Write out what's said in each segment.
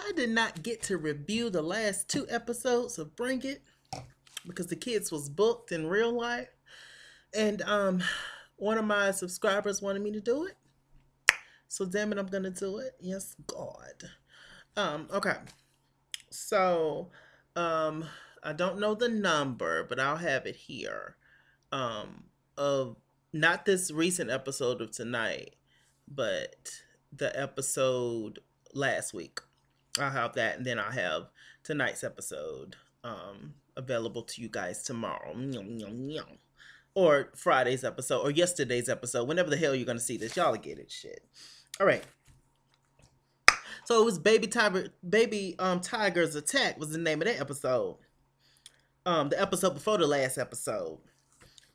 I did not get to review the last two episodes of Bring It because the kids was booked in real life, and one of my subscribers wanted me to do it. So damn it, I'm gonna do it. Yes, God. Okay. So, um, I don't know the number, but I'll have it here. Of not this recent episode of tonight, but the episode last week. I'll have that, and then I'll have tonight's episode available to you guys tomorrow. Or Friday's episode, or yesterday's episode, whenever the hell you're gonna see this. Y'all get it, shit. All right. So it was Baby Tiger's Attack was the name of that episode. The episode before the last episode.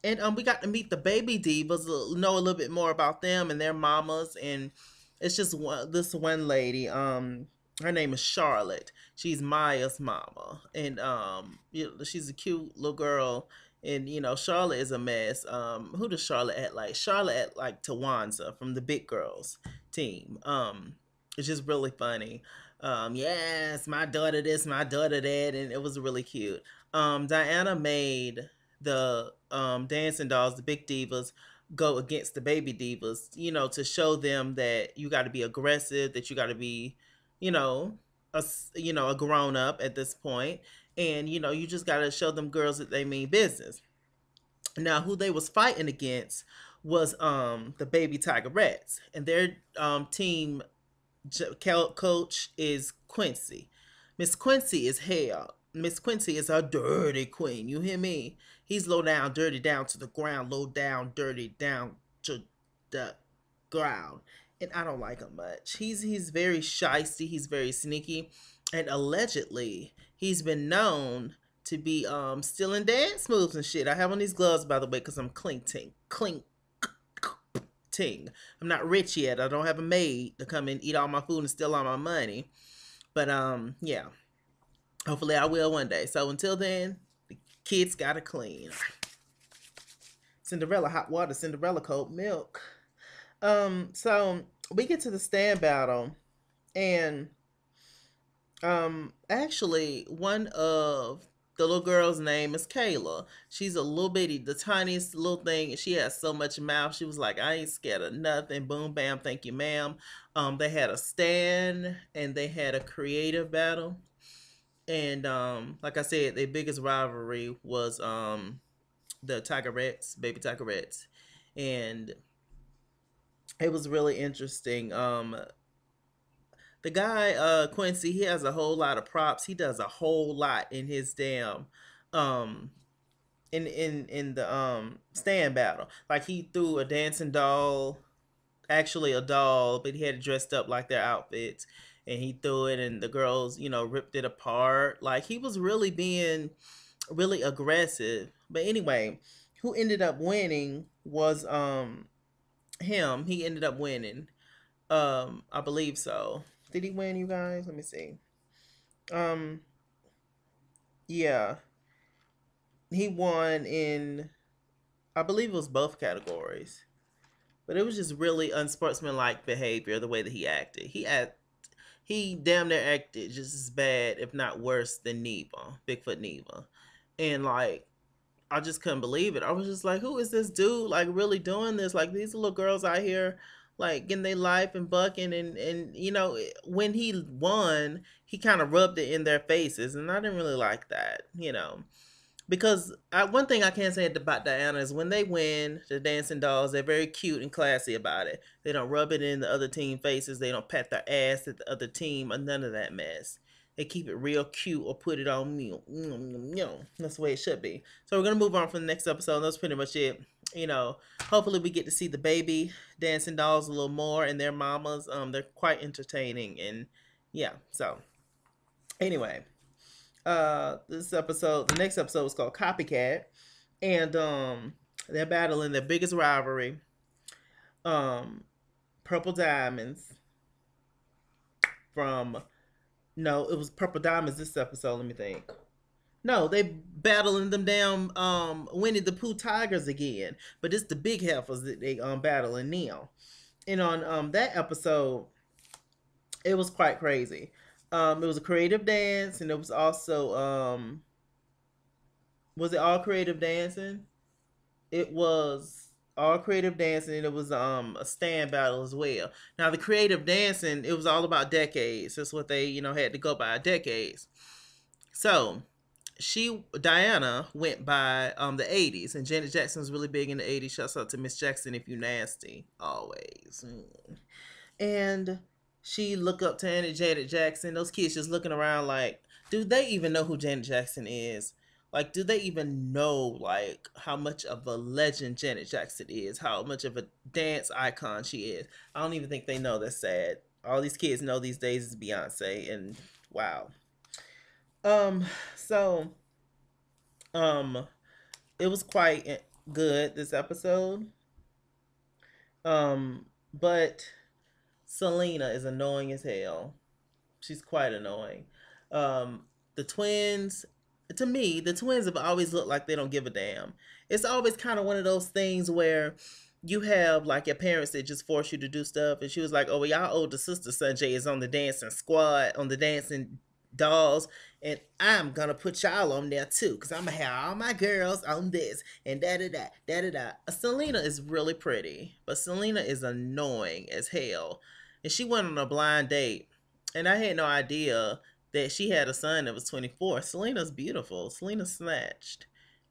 And we got to meet the baby divas, know a little bit more about them and their mamas, and it's just this one lady. Her name is Charlotte. She's Maya's mama, and she's a cute little girl. And Charlotte is a mess. Who does Charlotte act like? Charlotte act like Tawanza from the Big Girls team. It's just really funny. Yes, my daughter this, my daughter that, and it was really cute. Diana made the dancing dolls, the big divas, go against the baby divas, to show them that you got to be aggressive, that you got to be, you know, a grown up at this point, and you just got to show them girls that they mean business. Now, who they was fighting against was the baby Tigerettes, and their team coach is Quincy. Miss Quincy is hell. Miss Quincy is a dirty queen. You hear me? He's low down, dirty down to the ground, low down, dirty down to the ground. And I don't like him much. He's very shisty. He's very sneaky, and allegedly he's been known to be stealing dance moves and shit. I have on these gloves, by the way, because I'm clink ting. I'm not rich yet. I don't have a maid to come and eat all my food and steal all my money. But yeah. Hopefully I will one day. So until then, the kids gotta clean. Cinderella hot water, Cinderella cold milk. So we get to the stand battle, and actually one of the little girl's name is Kayla. She's a little bitty, the tiniest little thing. She has so much mouth. She was like, I ain't scared of nothing. Boom, bam, thank you, ma'am. They had a stand and they had a creative battle. And like I said, their biggest rivalry was the Tigerettes, baby Tigerettes. And it was really interesting. The guy Quincy, he has a whole lot of props. He does a whole lot in his damn um in the stand battle. Like he threw a dancing doll, actually a doll, but he had it dressed up like their outfits, and he threw it, and the girls, ripped it apart. Like he was really being really aggressive. But anyway, who ended up winning was him. He ended up winning. I believe so. Did he win, you guys? Let me see. Um, yeah, he won in, I believe it was both categories. But it was just really unsportsmanlike behavior the way that he acted. He damn near acted just as bad, if not worse, than Neva, Bigfoot Neva. And like I just couldn't believe it. I was just like, who is this dude like really doing this? Like these little girls out here like getting their life and bucking, and when he won, he kind of rubbed it in their faces, and I didn't really like that. Because one thing I can say about Diana is when they win the dancing dolls, they're very cute and classy about it. They don't rub it in the other team faces. They don't pat their ass at the other team or none of that mess. They keep it real cute or put it on mute. That's the way it should be. So we're gonna move on from the next episode. That's pretty much it. Hopefully we get to see the baby dancing dolls a little more and their mamas. They're quite entertaining, and yeah. So anyway, the next episode is called Copycat, and they're battling their biggest rivalry, um Purple Diamonds from, no, it was Purple Diamonds this episode. Let me think. No, they battling them damn Winnie the Pooh tigers again, but it's the big heifers that they battling now. And on that episode, it was quite crazy. It was a creative dance, and it was also was it all creative dancing? It was all creative dancing, and it was a stand battle as well. Now the creative dancing, it was all about decades. That's what they had to go by, decades. So Diana went by the 80s, and Janet Jackson was really big in the 80s. Shouts out to Miss Jackson if you nasty always. And she looked up to Janet Jackson. Those kids just looking around like, do they even know who Janet Jackson is? Like, do they even know like how much of a legend Janet Jackson is? How much of a dance icon she is? I don't even think they know. That's sad. All these kids know these days is Beyonce, and wow. Um, so um, it was quite good this episode. But Selena is annoying as hell. She's quite annoying. The twins, to me, the twins have always looked like they don't give a damn. It's always kind of one of those things where you have like your parents that just force you to do stuff. And she was like, "Oh, well, y'all older sister Sanjay is on the dancing squad, on the dancing dolls, and I'm gonna put y'all on there too, because I'm gonna have all my girls on this and da da da da da da." Selena is really pretty, but Selena is annoying as hell. And she went on a blind date, and I had no idea that she had a son that was 24. Selena's beautiful. Selena's snatched.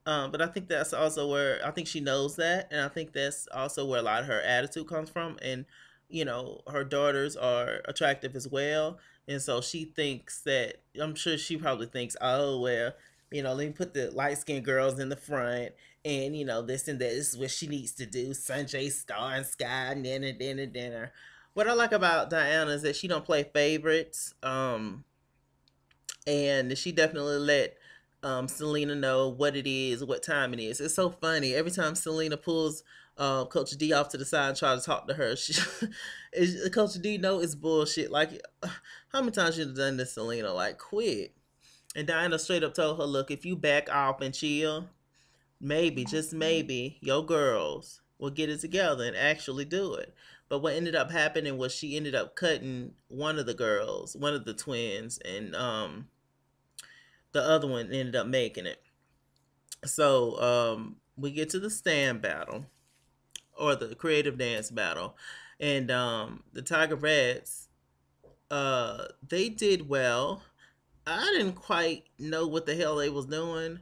But I think that's also where I think she knows that, and I think that's also where a lot of her attitude comes from. And her daughters are attractive as well, and so she thinks that I'm sure she probably thinks, oh well, let me put the light skinned girls in the front, and this and that. This is what she needs to do. Sanjay Star and Sky, dinner, dinner, dinner. What I like about Diana is that she don't play favorites. And she definitely let Selena know what it is, what time it is. It's so funny. Every time Selena pulls Coach D off to the side and try to talk to her, Coach D know it's bullshit. Like, how many times you have done this, Selena? Like, quit. And Diana straight up told her, look, if you back off and chill, maybe, just maybe, your girls will get it together and actually do it. But what ended up happening was she ended up cutting one of the girls, one of the twins, and the other one ended up making it. So we get to the stand battle or the creative dance battle, and the Tiger Reds, they did well. I didn't quite know what the hell they was doing,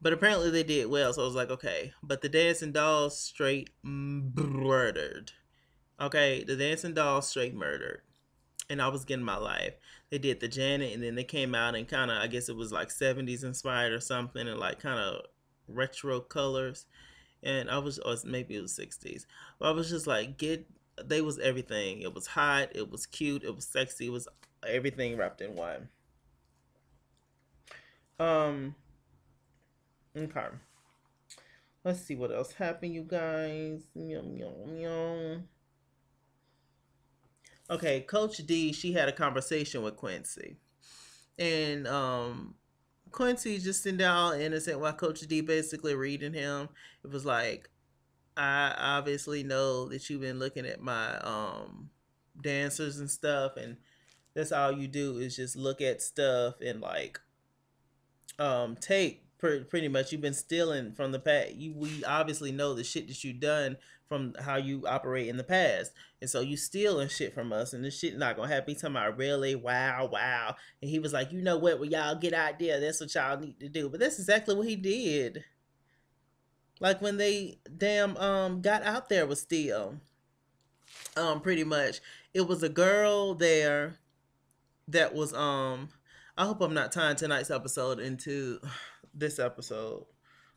but apparently they did well. So I was like, okay. But the Dancing Dolls straight murdered. Okay, the Dancing Dolls straight murdered, and I was getting my life. They did the Janet, and then they came out and kind of, I guess it was like 70s inspired or something, and like kind of retro colors. And I was, or maybe it was 60s. But I was just like, they was everything. It was hot, it was cute, it was sexy, it was everything wrapped in one. Um, okay. Let's see what else happened, you guys. Yum, yum, yum. Okay, Coach D, she had a conversation with Quincy. And Quincy just sitting down all innocent while Coach D basically reading him. It was like, I obviously know that you've been looking at my dancers and stuff, and that's all you do is just look at stuff and like take pretty much. You've been stealing from the past. We obviously know the shit that you done from how you operate in the past, and so you stealing shit from us, and this shit not gonna happen. He's talking about, really, wow, wow. And he was like, you know what, well, y'all get out there, that's what y'all need to do. But that's exactly what he did. Like when they damn got out there with Steel, pretty much it was a girl there that was I hope I'm not tying tonight's episode into this episode.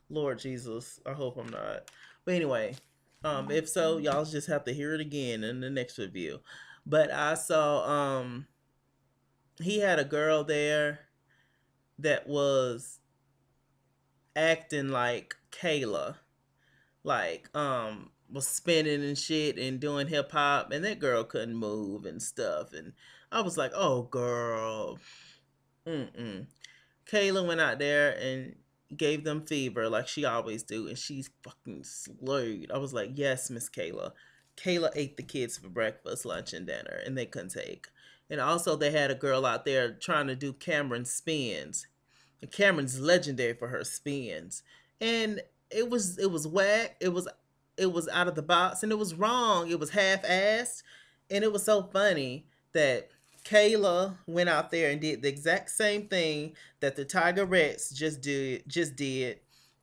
Lord Jesus, I hope I'm not. But anyway, if so, y'all just have to hear it again in the next review. But I saw he had a girl there that was acting like Kayla, like was spinning and shit and doing hip hop, and that girl couldn't move and stuff. And I was like, oh girl, mm. Kayla went out there and gave them fever like she always do, and she's fucking slurred. I was like, yes, Miss Kayla. Kayla ate the kids for breakfast, lunch, and dinner, and they couldn't take. And also they had a girl out there trying to do Cameron spins. And Cameron's legendary for her spins. And it was whack. It was out of the box and it was wrong. It was half assed. And it was so funny that Kayla went out there and did the exact same thing that the Tigerettes just did.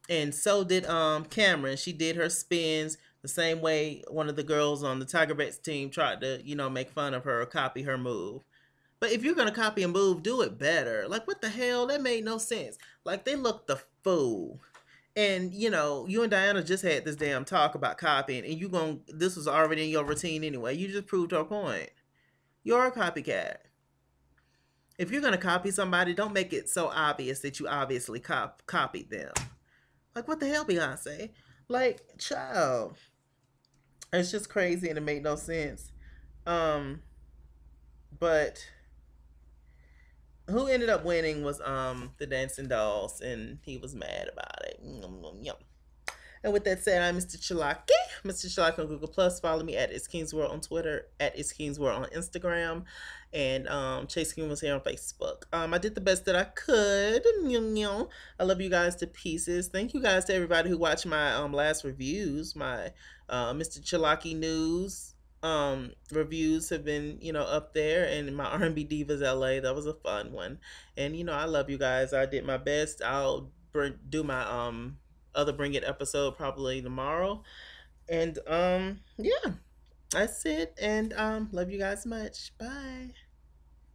And so did Cameron. She did her spins the same way one of the girls on the Tigerettes team tried to, make fun of her or copy her move. But if you're gonna copy a move, do it better. Like what the hell? That made no sense. Like they looked the fool. And you and Diana just had this damn talk about copying, and this was already in your routine anyway. You just proved her point. You're a copycat. If you're gonna copy somebody, don't make it so obvious that you obviously copied them. Like what the hell, Beyonce? Like, child, it's just crazy and it made no sense. Um, but who ended up winning was the Dancing Dolls, and he was mad about it. Yum. And with that said, I'm Mr. Chalaki. Mr. Chalaki on Google Plus. Follow me at It's King's World on Twitter, at It's King's World on Instagram, and Chase King was here on Facebook. I did the best that I could. I love you guys to pieces. Thank you guys to everybody who watched my last reviews. My Mr. Chalaki News reviews have been up there, and my R&B Divas LA, that was a fun one. And I love you guys. I did my best. I'll do my other Bring It episode probably tomorrow. And yeah, that's it. And love you guys much. Bye.